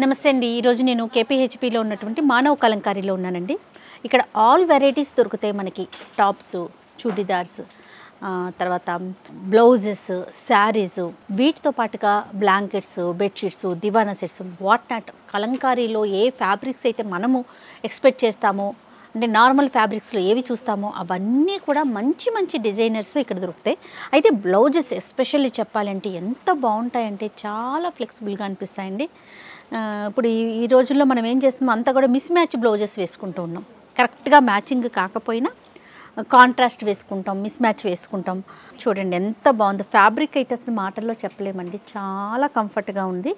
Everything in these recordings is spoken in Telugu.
నమస్తే అండి. ఈరోజు నేను కేపీహెచ్పిలో ఉన్నటువంటి మానవ కలంకారీలో ఉన్నానండి. ఇక్కడ ఆల్ వెరైటీస్ దొరుకుతాయి మనకి. టాప్స్, చూడీదార్స్, తర్వాత బ్లౌజెస్, శారీస్, వీటితో పాటుగా blankets, bedsheets, divan sets, what not. కలంకారీలో ఏ ఫ్యాబ్రిక్స్ అయితే మనము ఎక్స్పెక్ట్ చేస్తామో, అంటే నార్మల్ ఫ్యాబ్రిక్స్లో ఏవి చూస్తామో అవన్నీ కూడా మంచి మంచి డిజైనర్స్ ఇక్కడ దొరుకుతాయి. అయితే బ్లౌజెస్ ఎస్పెషల్లీ చెప్పాలంటే ఎంత బాగుంటాయంటే చాలా ఫ్లెక్సిబుల్గా అనిపిస్తాయండి. ఇప్పుడు ఈ రోజుల్లో మనం ఏం చేస్తున్నాం, అంతా కూడా మిస్ మ్యాచ్ బ్లౌజెస్ వేసుకుంటూ ఉన్నాం. కరెక్ట్గా మ్యాచింగ్ కాకపోయినా కాంట్రాస్ట్ వేసుకుంటాం, మిస్ మ్యాచ్ వేసుకుంటాం. చూడండి ఎంత బాగుంది. ఫ్యాబ్రిక్ అయితే అసలు మాటల్లో చెప్పలేమండి, చాలా కంఫర్ట్గా ఉంది.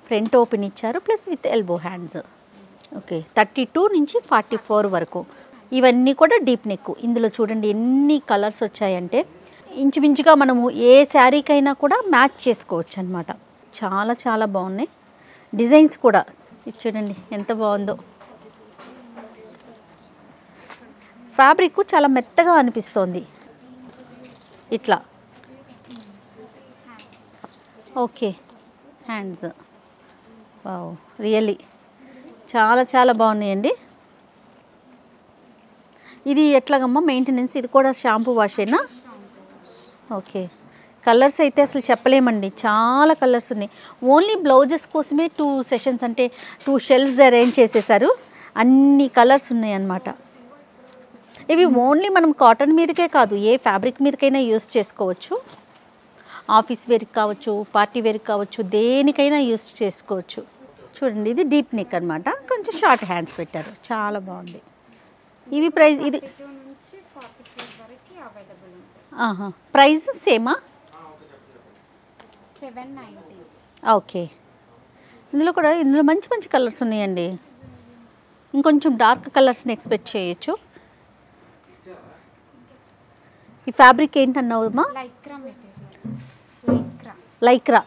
ఫ్రంట్ ఓపెన్ ఇచ్చారు, plus with elbow hands. Okay, 32 నుంచి 44 వరకు. ఇవన్నీ కూడా డీప్ నెక్. ఇందులో చూడండి ఎన్ని కలర్స్ వచ్చాయంటే ఇంచుమించుగా మనము ఏ శారీకైనా కూడా మ్యాచ్ చేసుకోవచ్చు అనమాట. చాలా చాలా బాగున్నాయి డిజైన్స్ కూడా. ఇది చూడండి ఎంత బాగుందో. ఫ్యాబ్రిక్ చాలా మెత్తగా అనిపిస్తోంది ఇట్లా. ఓకే, హ్యాండ్స్ వావ్, రియల్లీ చాలా చాలా బాగున్నాయండి. ఇది ఎట్లాగమ్మా మెయింటెనెన్స్? ఇది కూడా షాంపూ వాషేనా? ఓకే, కలర్స్ అయితే అసలు చెప్పలేమండి, చాలా కలర్స్ ఉన్నాయి. ఓన్లీ బ్లౌజెస్ కోసమే 2 సెషన్స్, అంటే 2 షెల్ఫ్స్ అరేంజ్ చేసేసారు. అన్ని కలర్స్ ఉన్నాయి అన్నమాట. ఇవి ఓన్లీ మనం కాటన్ మీదకే కాదు, ఏ ఫ్యాబ్రిక్ మీదకైనా యూస్ చేసుకోవచ్చు. ఆఫీస్ వేర్కి కావచ్చు, పార్టీ వేర్కి కావచ్చు, దేనికైనా యూస్ చేసుకోవచ్చు. చూడండి ఇది డీప్ నెక్ అనమాట, కొంచెం షార్ట్ హ్యాండ్స్ పెట్టారు, చాలా బాగుంది. ఇవి ప్రైస్ ఇది ప్రైస్ సేమా? 790. ఓకే, ఇందులో మంచి మంచి కలర్స్ ఉన్నాయండి. ఇంకొంచెం డార్క్ కలర్స్ని ఎక్స్పెక్ట్ చేయొచ్చు. ఈ ఫ్యాబ్రిక్ ఏంటన్నావమ్మా? లైక్రా.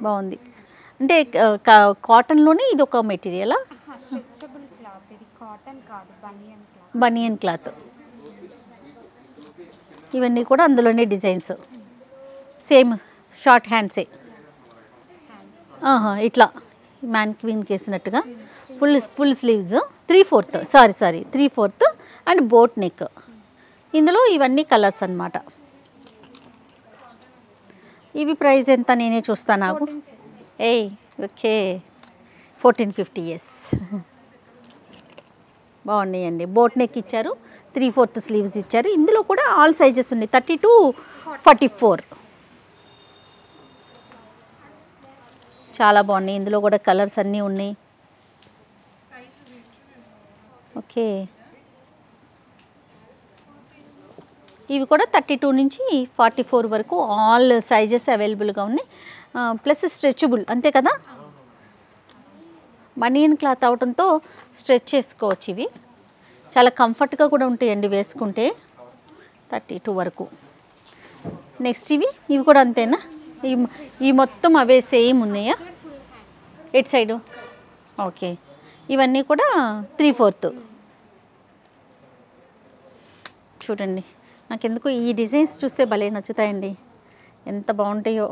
బాగుంది. అంటే కాటన్లోనే ఇది ఒక మెటీరియలా? Stretchable cloth. ఇది కాటన్ కాదు, బనియన్ క్లాత్. ఇవన్నీ కూడా అందులోనే డిజైన్స్. Same short హ్యాండ్సే. ఇట్లా మ్యాన్క్వీన్కి వేసినట్టుగా full sleeves. 3/4 and boat neck. ఇందులో ఇవన్నీ కలర్స్ అన్నమాట. ఇవి ప్రైస్ ఎంత నేనే చూస్తాను నాకు. ఓకే, 1450. ఎస్, బాగున్నాయండి. బోట్ నెక్ ఇచ్చారు, 3/4 స్లీవ్స్ ఇచ్చారు. ఇందులో కూడా ఆల్ సైజెస్ ఉన్నాయి, 32, 44. చాలా బాగున్నాయి. ఇందులో కూడా కలర్స్ అన్నీ ఉన్నాయి. ఓకే, ఇవి కూడా 32 నుంచి 44 వరకు ఆల్ సైజెస్ అవైలబుల్గా ఉన్నాయి. ప్లస్ స్ట్రెచబుల్, అంతే కదా. బనియన్ క్లాత్ అవడంతో స్ట్రెచ్ చేసుకోవచ్చు. ఇవి చాలా కంఫర్ట్గా కూడా ఉంటాయండి వేసుకుంటే. 32 వరకు. నెక్స్ట్ ఇవి కూడా అంతేనా? ఈ మొత్తం అవే సేమ్ ఉన్నాయా? At side? ఓకే, ఇవన్నీ కూడా 3/4. చూడండి, నాకెందుకు ఈ డిజైన్స్ చూస్తే భలే నచ్చుతాయండి, ఎంత బాగుంటాయో.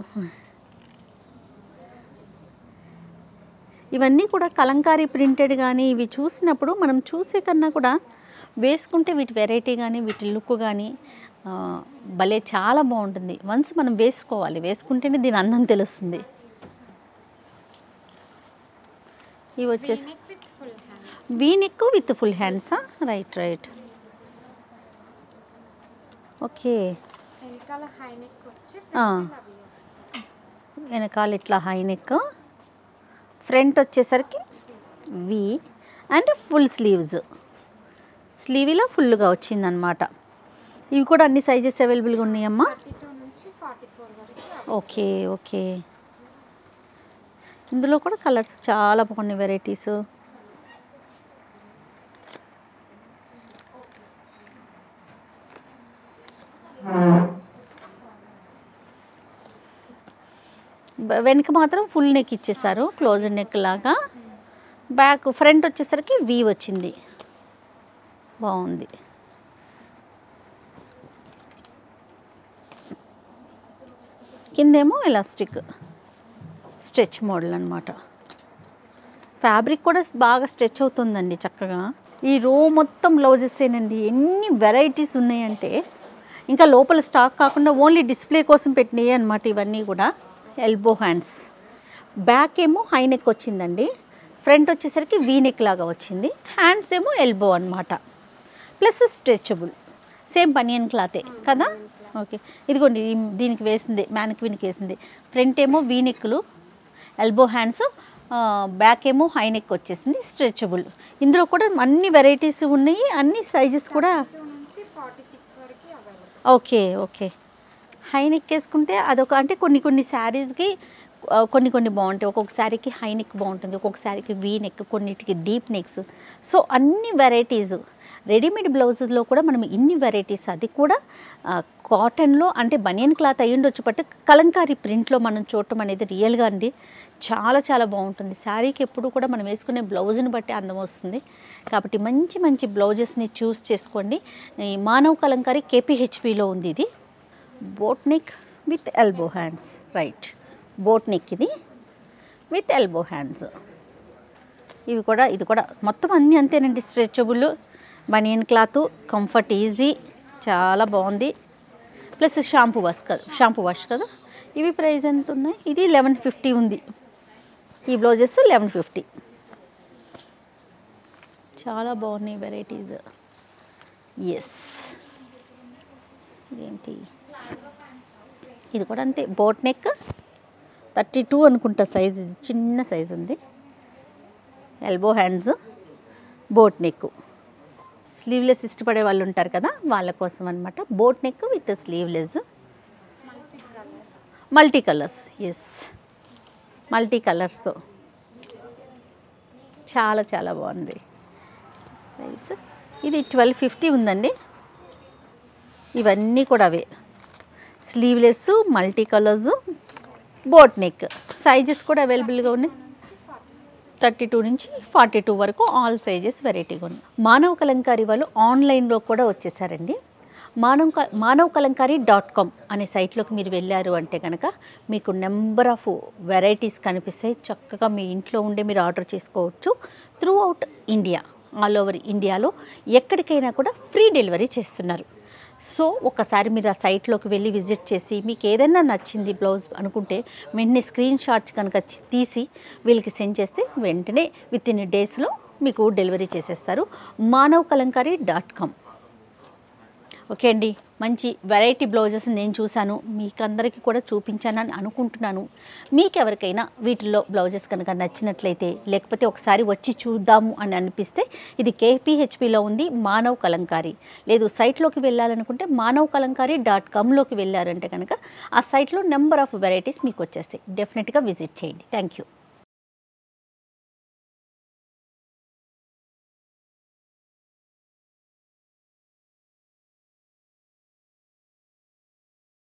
ఇవన్నీ కూడా కలంకారీ ప్రింటెడ్. కానీ ఇవి చూసినప్పుడు మనం చూసే కన్నా కూడా వేసుకుంటే వీటి వెరైటీ కానీ వీటి లుక్ కానీ భలే చాలా బాగుంటుంది. వన్స్ మనం వేసుకోవాలి, వేసుకుంటేనే దీని అందం తెలుస్తుంది. ఇవి వచ్చేసి వీనెక్ విత్ ఫుల్ హ్యాండ్సా? రైట్. ఓకే, వెనకాల ఇట్లా హై నెక్, ఫ్రంట్ వచ్చేసరికి వి అండ్ ఫుల్ స్లీవ్స్. స్లీవ్లో ఫుల్గా వచ్చిందనమాట. ఇవి కూడా అన్ని సైజెస్ అవైలబుల్గా ఉన్నాయమ్మా? 32 నుంచి 44 వరకు. ఓకే, ఇందులో కూడా కలర్స్ చాలా బాగున్నాయి, వెరైటీస్. వెనక మాత్రం ఫుల్ నెక్ ఇచ్చేసారు, క్లోజ్ నెక్ లాగా. ఫ్రంట్ వచ్చేసరికి వి వచ్చింది, బాగుంది. కిందేమో ఎలాస్టిక్ స్ట్రెచ్ మోడల్ అన్నమాట. ఫ్యాబ్రిక్ కూడా బాగా స్ట్రెచ్ అవుతుందండి చక్కగా. ఈ రో మొత్తం బ్లౌజెసేనండి. ఎన్ని వెరైటీస్ ఉన్నాయంటే ఇంకా లోపల స్టాక్ కాకుండా ఓన్లీ డిస్ప్లే కోసం పెట్టినాయి అనమాట ఇవన్నీ కూడా. ఎల్బో హ్యాండ్స్, బ్యాక్ ఏమో హై నెక్ వచ్చిందండి, ఫ్రంట్ వచ్చేసరికి వీ నెక్ లాగా వచ్చింది, హ్యాండ్స్ ఏమో ఎల్బో అనమాట, ప్లస్ స్ట్రెచబుల్, సేమ్ బనియన్ క్లాతే కదా. ఓకే, ఇదిగోండి దీనికి వేసింది, మ్యానిక్విన్కి వేసింది. ఫ్రంట్ ఏమో వీ నెక్లు, ఎల్బో హ్యాండ్స్, బ్యాక్ ఏమో హై నెక్ వచ్చేసింది, స్ట్రెచబుల్. ఇందులో కూడా అన్ని వెరైటీస్ ఉన్నాయి, అన్ని సైజెస్ కూడా. 2 నుంచి 46 వరకు available. Okay okay, high neck వేసుకుంటే అదొక అంటే కొన్ని శారీస్కి కొన్ని బాగుంటాయి. ఒక్కొక్క శారీకి హై నెక్ బాగుంటుంది, ఒక్కొక్క శారీకి వీ నెక్, కొన్నిటికి డీప్ నెక్స్. సో అన్ని వెరైటీస్. రెడీమేడ్ బ్లౌజెస్లో కూడా మనం ఇన్ని వెరైటీస్, అది కూడా కాటన్లో అంటే బనియన్ క్లాత్ అయ్యి ఉండొచ్చు, బట్ కలంకారీ ప్రింట్లో మనం చూడటం అనేది రియల్గా అండి చాలా చాలా బాగుంటుంది. శారీకి ఎప్పుడు కూడా మనం వేసుకునే బ్లౌజ్ని బట్టి అందం వస్తుంది. కాబట్టి మంచి మంచి బ్లౌజెస్ని చూస్ చేసుకోండి. ఈ మానవ్ కలంకారీ కేపీహెచ్పిలో ఉంది. ఇది boat neck with elbow hands, right, boat neck ఇది విత్ ఎల్బో హ్యాండ్స్. ఇవి కూడా, ఇది కూడా మొత్తం అన్నీ అంతేనండి. స్ట్రెచబుల్ బనియన్ క్లాత్, కంఫర్ట్, ఈజీ, చాలా బాగుంది. ప్లస్ షాంపూ వాష్ కదా. ఇవి ప్రైస్ ఎంత ఉన్నాయి? ఇది 1150 ఉంది. ఈ బ్లౌజెస్ 1150. చాలా బాగున్నాయి వెరైటీస్. ఎస్, ఇదేంటి, ఇది కూడా అంతే, బోట్ నెక్ 32 అనుకుంటా సైజ్, ఇది చిన్న సైజ్ ఉంది. Elbow hands, boat neck. Sleeveless ఇష్టపడే వాళ్ళు ఉంటారు కదా, వాళ్ళ కోసం అనమాట. Boat neck with sleeveless, multi colours. Yes, multi కలర్స్తో చాలా చాలా బాగుంది. ప్రైస్ ఇది 1250 ఉందండి. ఇవన్నీ కూడా అవే, sleeveless, multi colours, boat neck. Sizes కూడా అవైలబుల్గా ఉన్నాయి. 32 నుంచి 42 వరకు ఆల్ సైజెస్ వెరైటీగా ఉన్నాయి. మానవ్ కలంకారీ వాళ్ళు ఆన్లైన్లో కూడా వచ్చేసారండి. manavkalankari.com అనే సైట్లోకి మీరు వెళ్ళారు అంటే కనుక మీకు నెంబర్ ఆఫ్ వెరైటీస్ కనిపిస్తాయి. చక్కగా మీ ఇంట్లో ఉండే మీరు ఆర్డర్ చేసుకోవచ్చు. Through out India, all over ఇండియాలో ఎక్కడికైనా కూడా ఫ్రీ డెలివరీ చేస్తున్నారు. సో ఒకసారి మీరు ఆ సైట్లోకి వెళ్ళి విజిట్ చేసి మీకు ఏదైనా నచ్చింది బ్లౌజ్ అనుకుంటే వెంటనే స్క్రీన్ షాట్స్ కనుక తీసి వీళ్ళకి సెండ్ చేస్తే వెంటనే విత్ ఇన్ డేస్లో మీకు డెలివరీ చేసేస్తారు. manavkalankari.com. ఓకే అండి, మంచి వెరైటీ బ్లౌజెస్ నేను చూశాను, మీకు అందరికీ కూడా చూపించానని అనుకుంటున్నాను. మీకు ఎవరికైనా వీటిల్లో బ్లౌజెస్ కనుక నచ్చినట్లయితే, లేకపోతే ఒకసారి వచ్చి చూద్దాము అని అనిపిస్తే, ఇది కేపీహెచ్పిలో ఉంది మానవ్ కలంకారీ. లేదు సైట్లోకి వెళ్ళాలనుకుంటే manavkalankari.comలోకి వెళ్ళారంటే కనుక ఆ సైట్లో నెంబర్ ఆఫ్ వెరైటీస్ మీకు వచ్చేస్తాయి. డెఫినెట్గా విజిట్ చేయండి. Thank you.